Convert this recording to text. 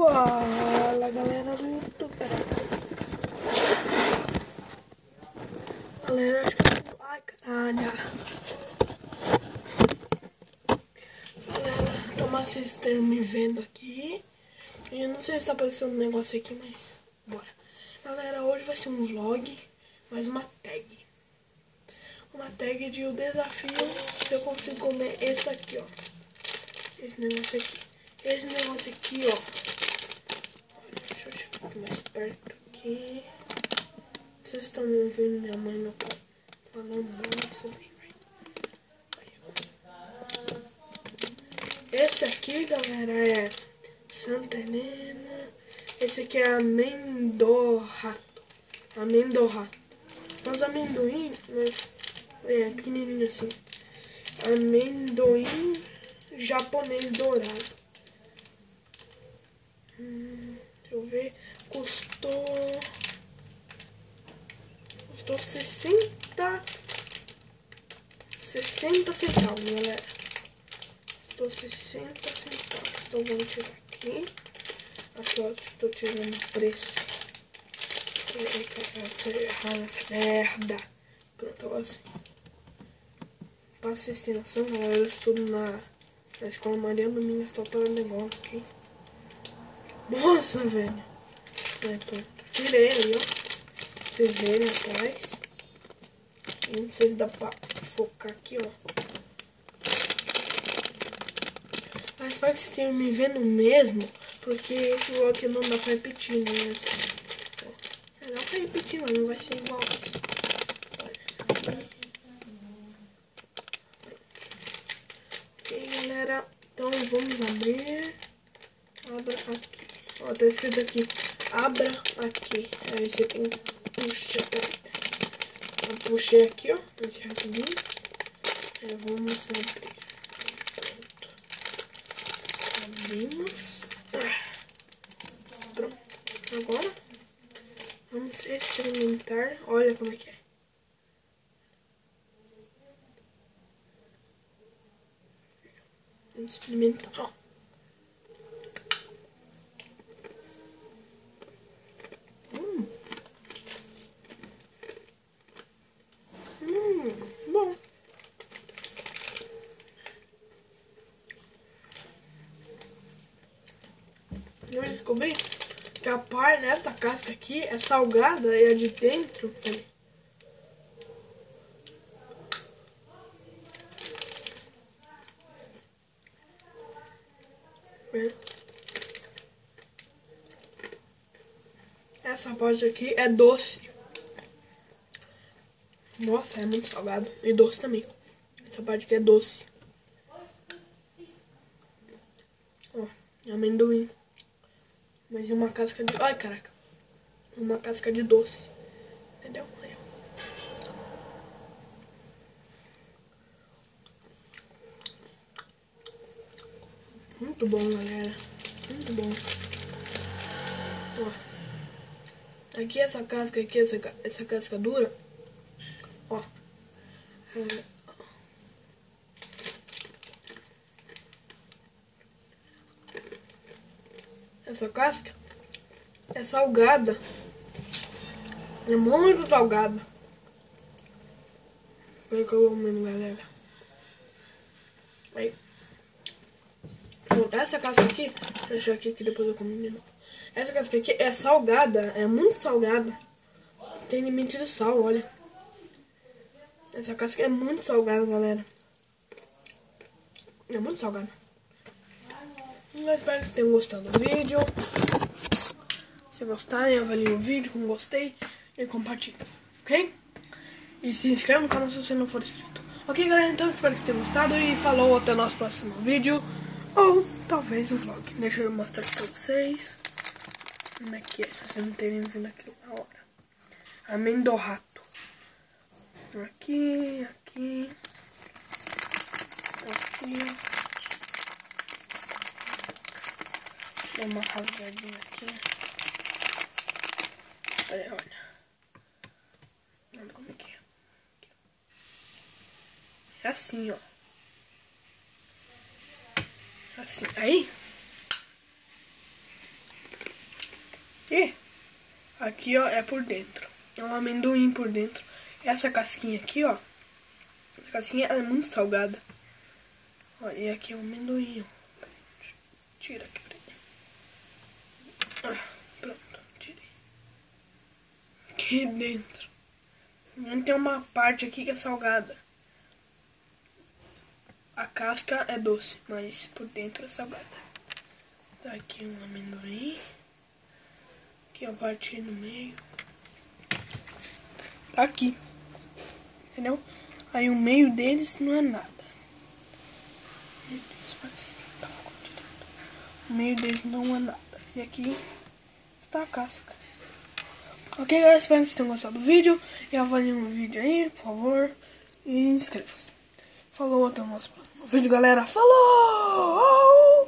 Fala galera do YouTube, galera, acho que... Ai caralho. Galera, tomara vocês estejam me vendo aqui. E eu não sei se tá aparecendo um negócio aqui, mas bora. Galera, hoje vai ser um vlog, mais uma tag. Uma tag de o desafio se eu consigo comer esse aqui, ó. Esse negócio aqui. Esse negócio aqui, ó. Deixa eu chegar aqui mais perto aqui. Vocês estão me ouvindo minha mãe no falando muito bem, vai. Esse aqui, galera, é Santa Helena. Esse aqui é amendorrato. Amendorrato. É uns amendoim, mas é pequenininho assim. Amendoim japonês dourado. Deixa eu ver. Custou 60 centavos, galera. Custou 60 centavos. Então vamos tirar aqui. Aqui, ó, tô tirando o preço. Essa merda. Pronto, agora sim. Pra vocês terem noção, galera, eu estudo na Escola Maria Domingos Totó Negócio aqui. Nossa, velho. Pronto. Tirei ali, ó. Vocês verem atrás. Não sei se dá pra focar aqui, ó. Mas espero que vocês estejam me vendo mesmo. Porque esse vlog aqui não dá pra repetir, né? Dá pra repetir, mas não vai ser igual. Ok, galera. Então vamos abrir. Abra aqui. Ó, tá escrito aqui. Abra aqui. Aí você tem que puxar. Eu puxei aqui, ó. Esse rapidinho. Aí vamos abrir. Pronto. Abrimos. Pronto. Agora vamos experimentar. Olha como é que é. Vamos experimentar. Ó. Bom. Eu descobri que a parte nessa casca aqui é salgada e a de dentro. Essa parte aqui é doce. Nossa, é muito salgado. E doce também. Essa parte aqui é doce. Ó, amendoim. Mas é uma casca de... Ai, caraca. Uma casca de doce. Entendeu? Aí, ó. Muito bom, galera. Muito bom. Ó. Aqui essa casca aqui, essa casca dura. Ó. Essa casca é salgada. É muito salgada. Olha que eu amo mesmo, galera. Aí. Bom, essa casca aqui, deixa eu deixar aqui que depois eu como de novo. Essa casca aqui é salgada, é muito salgada. Tem limite de sal, olha. Essa casca é muito salgada, galera. É muito salgada. Eu espero que tenham gostado do vídeo. Se gostarem, avaliem o vídeo com gostei e compartilhem, ok? E se inscreva no canal se você não for inscrito. Ok, galera? Então espero que tenham gostado e falou, até o nosso próximo vídeo. Ou talvez um vlog. Deixa eu mostrar aqui pra vocês. Como é que é, se vocês não terem vindo aqui na hora. Amendorrato. Aqui, aqui. Aqui. Dá uma rasgadinha aqui. Olha, olha. Olha como é que é. É assim, ó. Assim. Aí. E aqui, ó, é por dentro. É um amendoim por dentro. Essa casquinha aqui, ó. Essa casquinha é muito salgada. Ó, e aqui é um amendoim, ó. Tira aqui. Pronto, tirei. Aqui dentro. Tem uma parte aqui que é salgada. A casca é doce, mas por dentro é salgada. Tá aqui um amendoim. Aqui a parte no meio. Tá aqui. Entendeu? Aí o meio deles não é nada. O meio deles não é nada. E aqui está a casca. Ok, galera, espero que vocês tenham gostado do vídeo. E avaliem o vídeo aí, por favor. E inscreva-se. Falou, até o nosso próximo vídeo, galera. Falou!